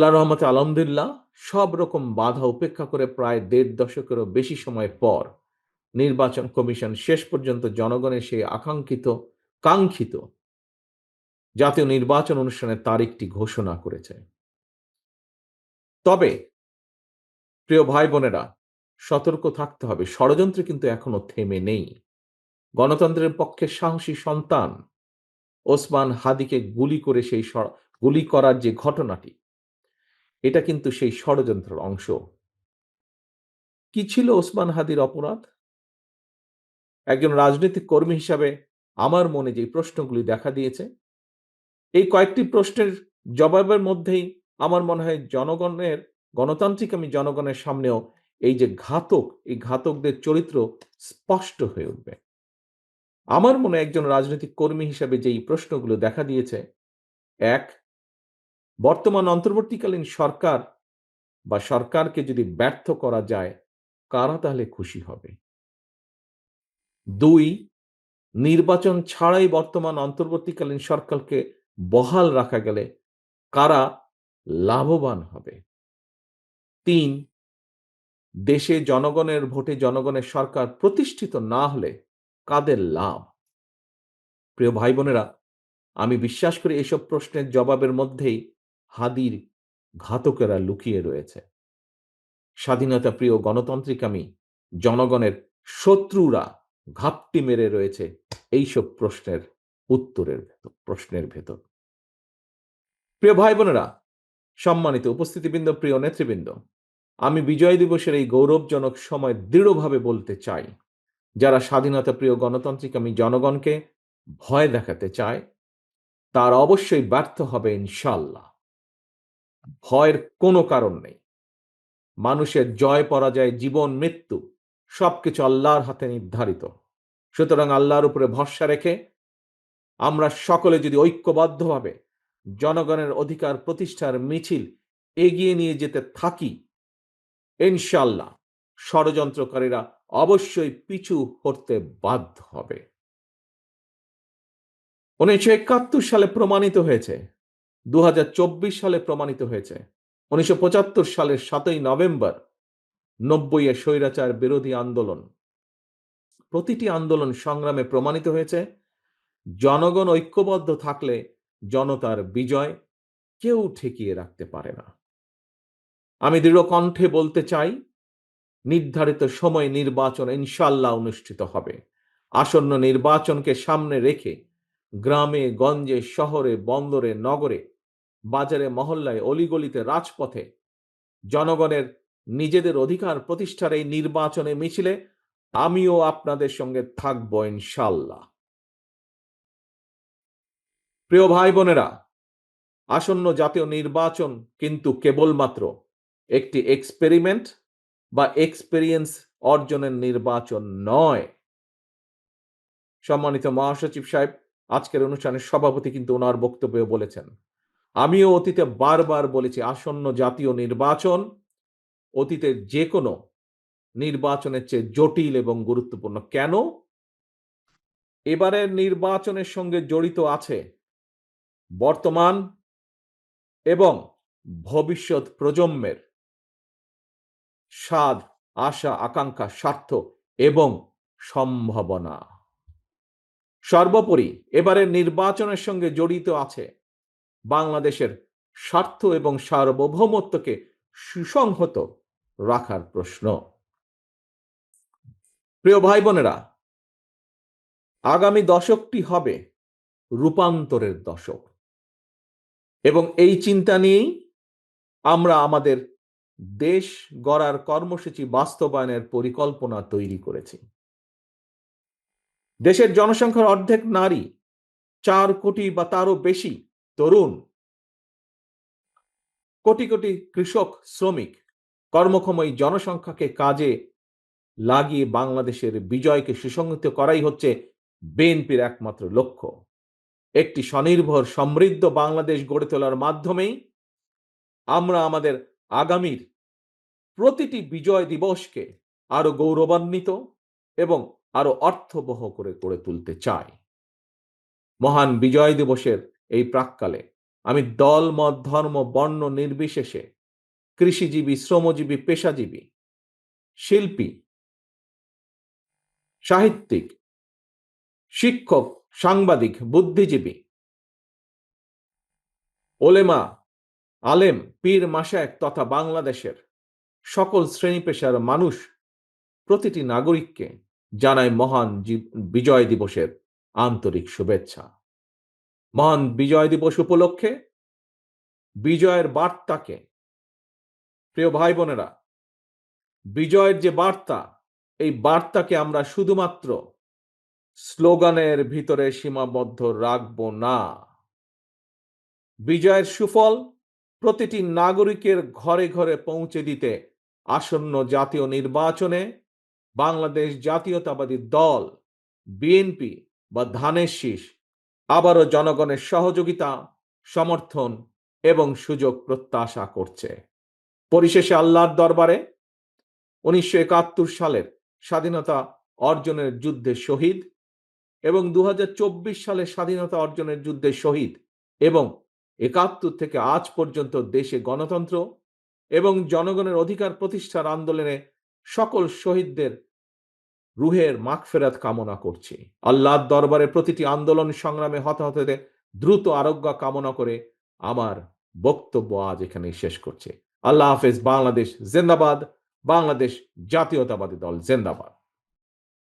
আল্লাহর রহমতে আলহামদুলিল্লাহ সব রকম বাধা উপেক্ষা করে প্রায় ১.৫ দশকেরও বেশি সময় পর নির্বাচন কমিশন শেষ পর্যন্ত জনগণের সেই কাঙ্ক্ষিত জাতীয় নির্বাচন অনুষ্ঠানের তারিখটি ঘোষণা করেছে। তবে প্রিয় ভাই-বোনেরা, সতর্ক থাকতে হবে। ষড়যন্ত্র কিন্তু এখনো থেমে নেই। গণতন্ত্রের পক্ষে সাহসী সন্তান ওসমান হাদিকে গুলি করার যে ঘটনাটি, এটা কিন্তু সেই ষড়যন্ত্রের অংশ। কি ছিল ওসমান হাদির অপরাধ? একজন রাজনৈতিক কর্মী হিসাবে আমার মনে যে প্রশ্নগুলি দেখা দিয়েছে, এই কয়েকটি প্রশ্নের জবাবের মধ্যেই আমার মনে হয় গণতান্ত্রিক জনগণের সামনেও এই যে এই ঘাতকদের চরিত্র স্পষ্ট হয়ে উঠবে। আমার মনে হয় একজন রাজনৈতিক কর্মী হিসাবে যেই প্রশ্নগুলো দেখা দিয়েছে, ১, বর্তমান অন্তর্বর্তীকালীন সরকার বা সরকারকে যদি ব্যর্থ করা যায়, কারা তাহলে খুশি হবে? ২, নির্বাচন ছাড়াই বর্তমান অন্তর্বর্তীকালীন সরকারকে বহাল রাখা গেলে কারা লাভবান হবে? ৩, দেশে জনগণের ভোটে জনগণের সরকার প্রতিষ্ঠিত না হলে কাদের লাভ? প্রিয় ভাই বোনেরা, আমি বিশ্বাস করি এসব প্রশ্নের জবাবের মধ্যেই হাদির ঘাতকেরা লুকিয়ে রয়েছে। স্বাধীনতা প্রিয় গণতান্ত্রিকামী জনগণের শত্রুরা ঘাপটি মেরে রয়েছে এইসব প্রশ্নের ভেতর। প্রিয় ভাই বোনেরা, সম্মানিত উপস্থিতিবৃন্দ, প্রিয় নেতৃবৃন্দ, আমি বিজয় দিবসের এই গৌরবজনক সময় দৃঢ়ভাবে বলতে চাই, যারা স্বাধীনতা প্রিয় গণতান্ত্রিকামী জনগণকে ভয় দেখাতে চায়, তারা অবশ্যই ব্যর্থ হবে ইনশাআল্লাহ। ভয়ের কোনো কারণ নেই। মানুষের জয় পরাজয়, জীবন মৃত্যু সবকিছু আল্লাহর হাতে নির্ধারিত। সুতরাং আল্লাহর উপরে ভরসা রেখে আমরা সকলে যদি ঐক্যবদ্ধভাবে জনগণের অধিকার প্রতিষ্ঠার মিছিল এগিয়ে নিয়ে যেতে থাকি, ইনশাআল্লাহ ষড়যন্ত্রকারীরা অবশ্যই পিছু হটতে বাধ্য হবে। ১৯৭১ সালে প্রমাণিত হয়েছে, ২০২৪ সালে প্রমাণিত হয়েছে, ১৯৭৫ সালের ৭ই নভেম্বর ৯০ এ স্বৈরাচার বিরোধী আন্দোলন, প্রতিটি আন্দোলন সংগ্রামে প্রমাণিত হয়েছে, জনগণ ঐক্যবদ্ধ থাকলে জনতার বিজয় কেউ ঠেকিয়ে রাখতে পারে না। আমি দৃঢ় কণ্ঠে বলতে চাই, নির্ধারিত সময়ে নির্বাচন ইনশাআল্লাহ অনুষ্ঠিত হবে। আসন্ন নির্বাচনকে সামনে রেখে গ্রামে গঞ্জে, শহরে বন্দরে, নগরে, বাজারে মহল্লায়, অলিগলিতে, রাজপথে জনগণের নিজেদের অধিকার প্রতিষ্ঠার এই নির্বাচনে মিছিলে আমিও আপনাদের সঙ্গে থাকবো ইনশাআল্লাহ। প্রিয় ভাই বোনেরা, আসন্ন জাতীয় নির্বাচন কিন্তু কেবলমাত্র একটি এক্সপেরিমেন্ট বা এক্সপেরিয়েন্স অর্জনের নির্বাচন নয়। সম্মানিত মহাসচিব সাহেব আজকের অনুষ্ঠানের সভাপতি কিন্তু ওনার বক্তব্যে বলেছেন, আমিও অতীতে বারবার বলেছি, আসন্ন জাতীয় নির্বাচন অতীতের যে কোনো নির্বাচনের চেয়ে জটিল এবং গুরুত্বপূর্ণ। কেন? এবারের নির্বাচনের সঙ্গে জড়িত আছে বর্তমান এবং ভবিষ্যৎ প্রজন্মের স্বাদ, আশা, আকাঙ্ক্ষা, স্বার্থ এবং সম্ভাবনা। সর্বোপরি এবারের নির্বাচনের সঙ্গে জড়িত আছে বাংলাদেশের স্বার্থ এবং সার্বভৌমত্বকে সুসংহত রাখার প্রশ্ন। প্রিয় ভাই বোনেরা, আগামী দশকটি হবে রূপান্তরের দশক এবং এই চিন্তা নিয়েই আমরা আমাদের দেশ গড়ার কর্মসূচি বাস্তবায়নের পরিকল্পনা তৈরি করেছি। দেশের জনসংখ্যার অর্ধেক নারী, ৪ কোটি বা তারও বেশি তরুণ, কোটি কোটি কৃষক, শ্রমিক, কর্মক্ষম এই জনসংখ্যাকে কাজে লাগিয়ে বাংলাদেশের বিজয়কে সুসংহত করাই হচ্ছে বিএনপির একমাত্র লক্ষ্য। একটি স্বনির্ভর সমৃদ্ধ বাংলাদেশ গড়ে তোলার মাধ্যমেই আমরা আমাদের আগামীর প্রতিটি বিজয় দিবসকে আরো গৌরবান্বিত এবং আরো অর্থবহ করে গড়ে তুলতে চাই। মহান বিজয় দিবসের এই প্রাক্কালে আমি দল, মত, ধর্ম, বর্ণ নির্বিশেষে কৃষিজীবী, শ্রমজীবী, পেশাজীবী, শিল্পী, সাহিত্যিক, শিক্ষক, সাংবাদিক, বুদ্ধিজীবী, ওলেমা, আলেম, পীর, মাশায়েখ তথা বাংলাদেশের সকল শ্রেণী পেশার মানুষ, প্রতিটি নাগরিককে জানাই মহান বিজয় দিবসের আন্তরিক শুভেচ্ছা। মহান বিজয় দিবস উপলক্ষে বিজয়ের বার্তাকে, প্রিয় ভাই বোনেরা, বিজয়ের যে বার্তা, এই বার্তাকে আমরা শুধুমাত্র স্লোগানের ভিতরে সীমাবদ্ধ রাখব না। বিজয়ের সুফল প্রতিটি নাগরিকের ঘরে ঘরে পৌঁছে দিতে আসন্ন জাতীয় নির্বাচনে বাংলাদেশ জাতীয়তাবাদী দল বিএনপি বা ধানের শীষ আবারও জনগণের সহযোগিতা, সমর্থন এবং সুযোগ প্রত্যাশা করছে। পরিশেষে আল্লাহর দরবারে ১৯৭১ সালের স্বাধীনতা অর্জনের যুদ্ধে শহীদ এবং ২০২৪ সালে স্বাধীনতা অর্জনের যুদ্ধে শহীদ এবং ৭১ থেকে আজ পর্যন্ত দেশে গণতন্ত্র এবং জনগণের অধিকার প্রতিষ্ঠার আন্দোলনে সকল শহীদদের রুহের মাগফিরাত কামনা করছি। আল্লাহর দরবারে প্রতিটি আন্দোলন সংগ্রামে হতাহতদের দ্রুত আরোগ্য কামনা করে আমার বক্তব্য আজ এখানেই শেষ করছি। আল্লাহ হাফেজ। বাংলাদেশ জিন্দাবাদ। বাংলাদেশ জাতীয়তাবাদী দল জিন্দাবাদ।